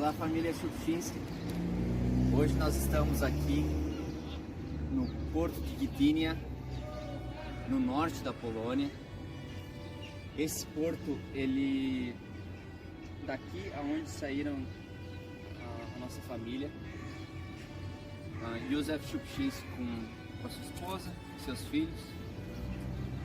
Olá, família Szubczynski. Hoje nós estamos aqui no Porto de Gdynia, no norte da Polônia. Esse porto, ele daqui aonde saíram a nossa família, Józef Szubczynski com a sua esposa, seus filhos,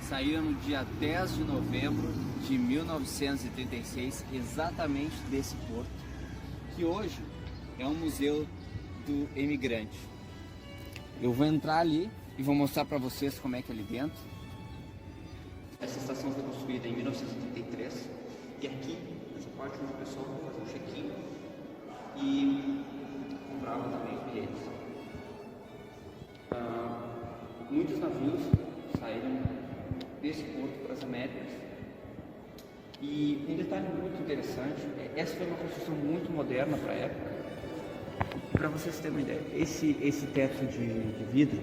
saíram no dia 10 de novembro de 1936, exatamente desse porto, que hoje é um museu do imigrante. Eu vou entrar ali e vou mostrar para vocês como é que é ali dentro. Essa estação foi construída em 1933 e aqui, nessa parte, uma pessoa fazia um check-in e comprava também os bilhetes. Muitos navios saíram desse porto para as Américas. E um detalhe muito interessante, essa foi uma construção muito moderna para a época. Para vocês terem uma ideia, esse teto de vidro,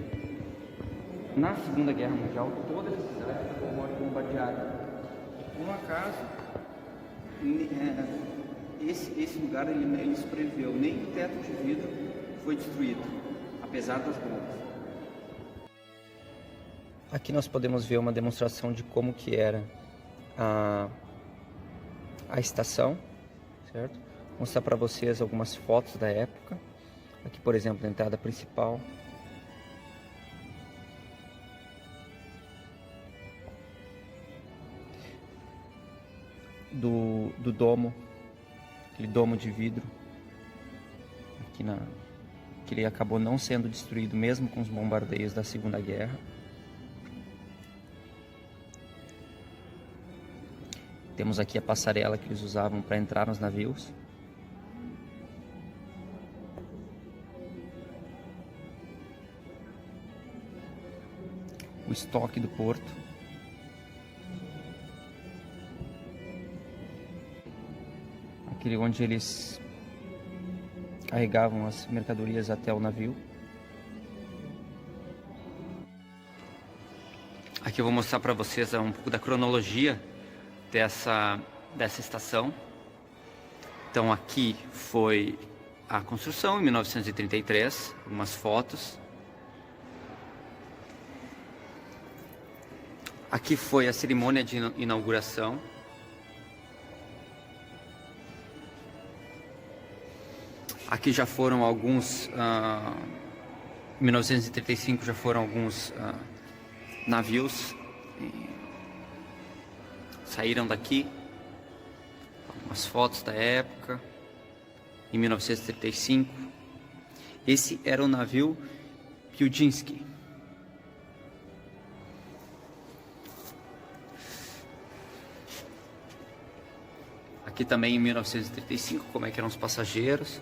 na Segunda Guerra Mundial, toda essa cidade foi bombardeada. Por um acaso, esse lugar ele sobreviveu, nem o teto de vidro foi destruído, apesar das bombas. Aqui nós podemos ver uma demonstração de como que era a estação, certo? Vou mostrar para vocês algumas fotos da época. Aqui, por exemplo, a entrada principal. Do domo, aquele domo de vidro, aqui que ele acabou não sendo destruído mesmo com os bombardeios da Segunda Guerra. Temos aqui a passarela que eles usavam para entrar nos navios. O estoque do porto. Aquele onde eles carregavam as mercadorias até o navio. Aqui eu vou mostrar para vocês um pouco da cronologia dessa estação. Então aqui foi a construção em 1933, algumas fotos. Aqui foi a cerimônia de inauguração. Aqui já foram alguns, em 1935 já foram alguns navios saíram daqui, algumas fotos da época, em 1935. Esse era o navio Piłsudski. Aqui também em 1935, como é que eram os passageiros,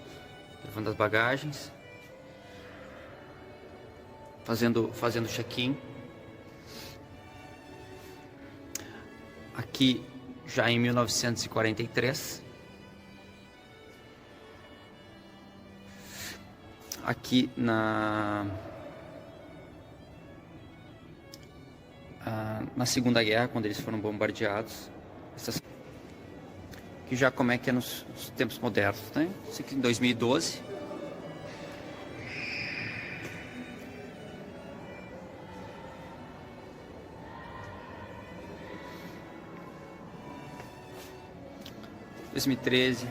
levando as bagagens, fazendo check-in. Aqui já em 1943, aqui na Segunda Guerra, quando eles foram bombardeados, aqui já como é que é nos tempos modernos, né? Isso aqui em 2012. Em 2013.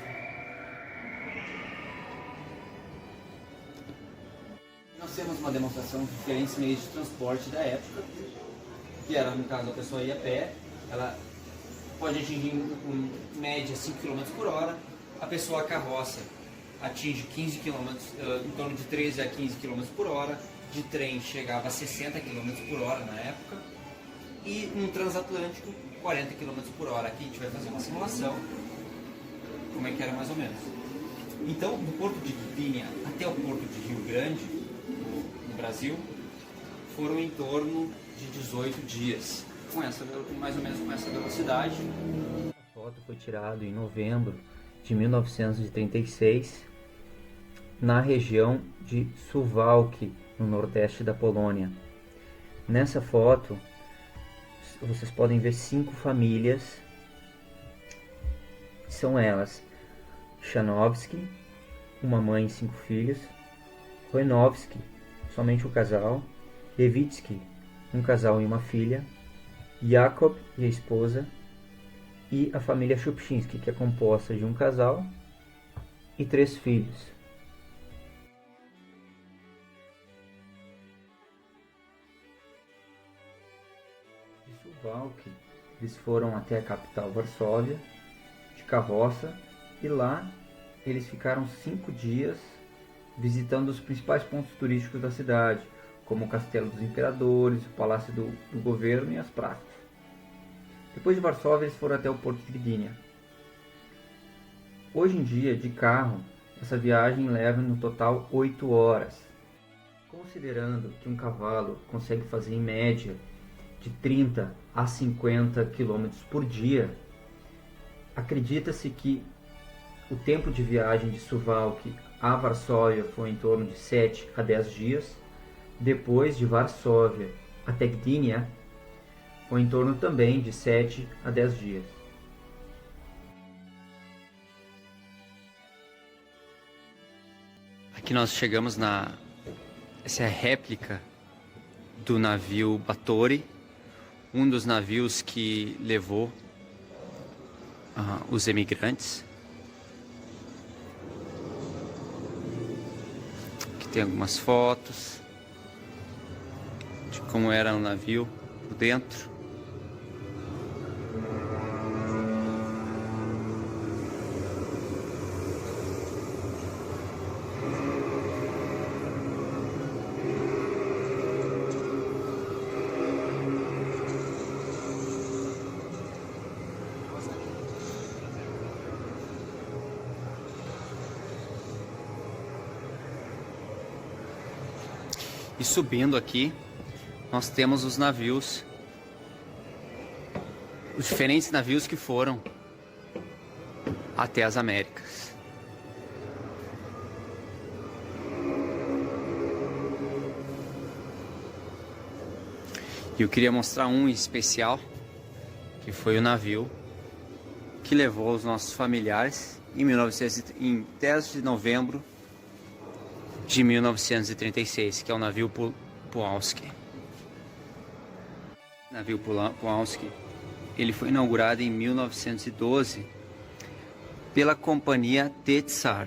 Nós temos uma demonstração de diferentes meios de transporte da época, que era, no caso, a pessoa ia a pé, ela pode atingir em média 5 km por hora, a pessoa a carroça atinge 15 km, em torno de 13 a 15 km por hora, de trem chegava a 60 km por hora na época, e no transatlântico 40 km por hora. Aqui a gente vai fazer uma simulação, como é que era mais ou menos. Então, do porto de Gdynia até o porto de Rio Grande, no Brasil, foram em torno de 18 dias, mais ou menos com essa velocidade. A foto foi tirada em novembro de 1936, na região de Suwałki, no nordeste da Polônia. Nessa foto, vocês podem ver 5 famílias. São elas: Chanowski, uma mãe e 5 filhos, Roinovski, somente um casal, Levitsky, um casal e uma filha, Jakob e a esposa, e a família Shupchinski, que é composta de um casal e 3 filhos. De Suwałki, eles foram até a capital Varsóvia, de carroça, e lá eles ficaram 5 dias visitando os principais pontos turísticos da cidade, como o Castelo dos Imperadores, o Palácio do Governo e as praças. Depois de Varsóvia, eles foram até o porto de Gdynia. Hoje em dia, de carro, essa viagem leva no total 8 horas. Considerando que um cavalo consegue fazer em média de 30 a 50 km por dia, acredita-se que o tempo de viagem de Suwałki a Varsóvia foi em torno de 7 a 10 dias. Depois de Varsóvia até Gdynia, foi em torno também de 7 a 10 dias. Aqui nós chegamos essa é a réplica do navio Batory, um dos navios que levou os emigrantes. Aqui tem algumas fotos de como era o navio por dentro. E subindo aqui, nós temos os navios, os diferentes navios que foram até as Américas. E eu queria mostrar um em especial, que foi o navio que levou os nossos familiares em 10 de novembro de 1936, que é o navio Puławski. O navio Puławski, ele foi inaugurado em 1912 pela companhia Tetsar.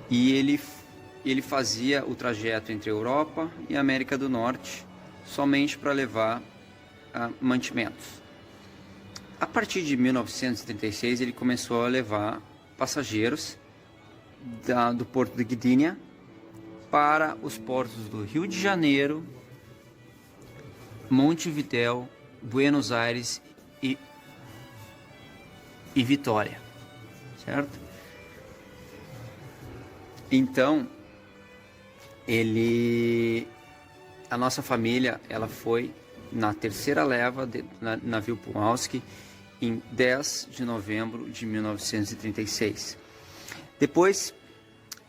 E ele fazia o trajeto entre a Europa e a América do Norte somente para levar mantimentos. A partir de 1936 ele começou a levar passageiros do porto de Gdynia para os portos do Rio de Janeiro, Montevidéu, Buenos Aires e Vitória, certo? Então, a nossa família, ela foi na terceira leva do navio Puławski em 10 de novembro de 1936. Depois,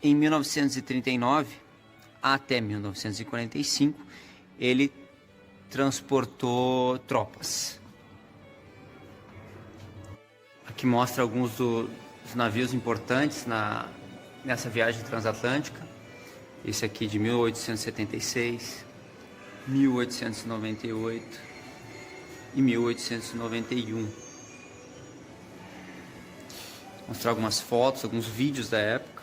em 1939 até 1945, ele transportou tropas. Aqui mostra alguns dos navios importantes nessa viagem transatlântica. Esse aqui de 1876, 1898 e 1891. Mostrar algumas fotos, alguns vídeos da época.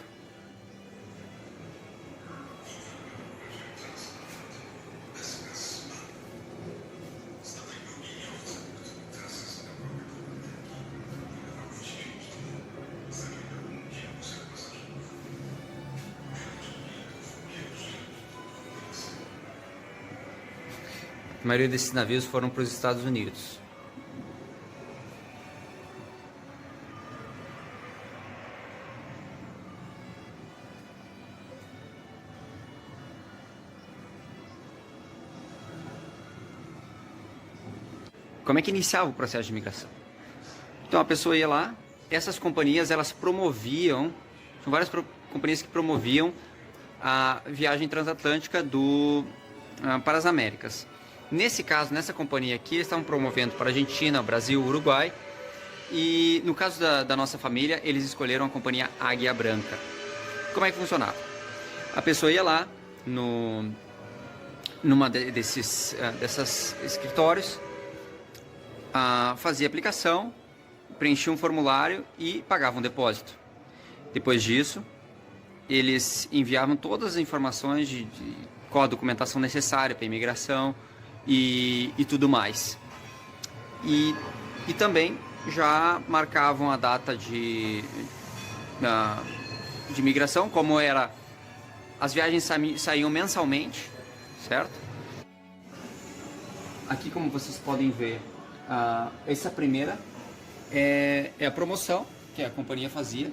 A maioria desses navios foram para os Estados Unidos. Como é que iniciava o processo de imigração? Então a pessoa ia lá, essas companhias elas promoviam, são várias companhias que promoviam a viagem transatlântica para as Américas. Nesse caso, nessa companhia aqui, eles estavam promovendo para a Argentina, Brasil, Uruguai, E no caso da nossa família, eles escolheram a companhia Águia Branca. Como é que funcionava? A pessoa ia lá numa desses escritórios, fazia aplicação, preenchia um formulário e pagava um depósito. Depois disso, eles enviavam todas as informações de qual a documentação necessária para a imigração e tudo mais. E também já marcavam a data de imigração, como era, as viagens saíam mensalmente, certo? Aqui, como vocês podem ver, essa primeira é a promoção que a companhia fazia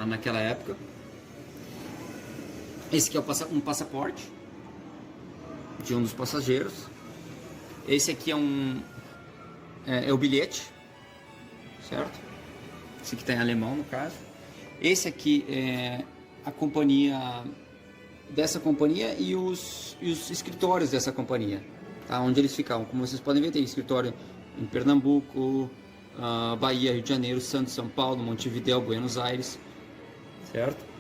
naquela época. Esse aqui é um passaporte de um dos passageiros. Esse aqui é o bilhete, certo? Esse aqui está em alemão, no caso. Esse aqui é a companhia, dessa companhia e os escritórios dessa companhia, tá? Onde eles ficavam. Como vocês podem ver, tem escritório em Pernambuco, Bahia, Rio de Janeiro, Santos, São Paulo, Montevidéu, Buenos Aires, certo?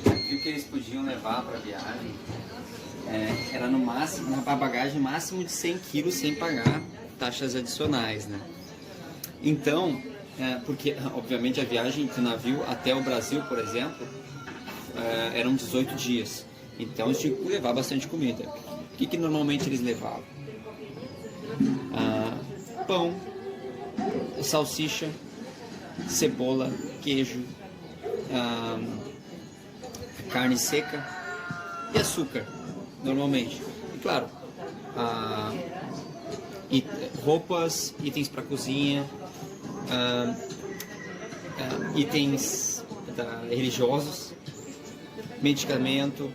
O que eles podiam levar para a viagem era no máximo, na bagagem, máximo de 100 quilos sem pagar taxas adicionais, né? Então, porque obviamente a viagem do navio até o Brasil, por exemplo, eram 18 dias. Então eles tinham que levar bastante comida. O que normalmente eles levavam? Pão, salsicha, cebola, queijo, carne seca e açúcar, normalmente. E claro, roupas, itens para cozinha, itens religiosos, medicamento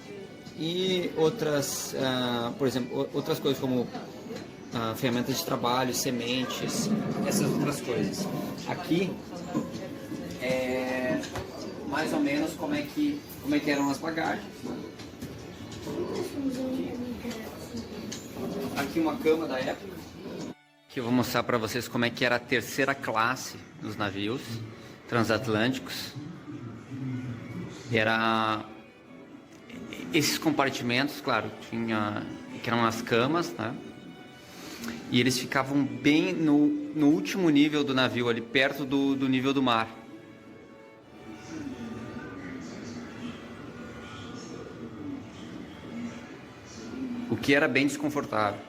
e outras, por exemplo, outras coisas como ferramentas de trabalho, sementes, essas outras coisas. Aqui é mais ou menos como é que eram as bagagens. Aqui uma cama da época. Aqui eu vou mostrar para vocês como é que era a terceira classe dos navios transatlânticos. Era esses compartimentos, claro, que eram as camas, né? E eles ficavam bem no último nível do navio, ali perto do nível do mar. O que era bem desconfortável.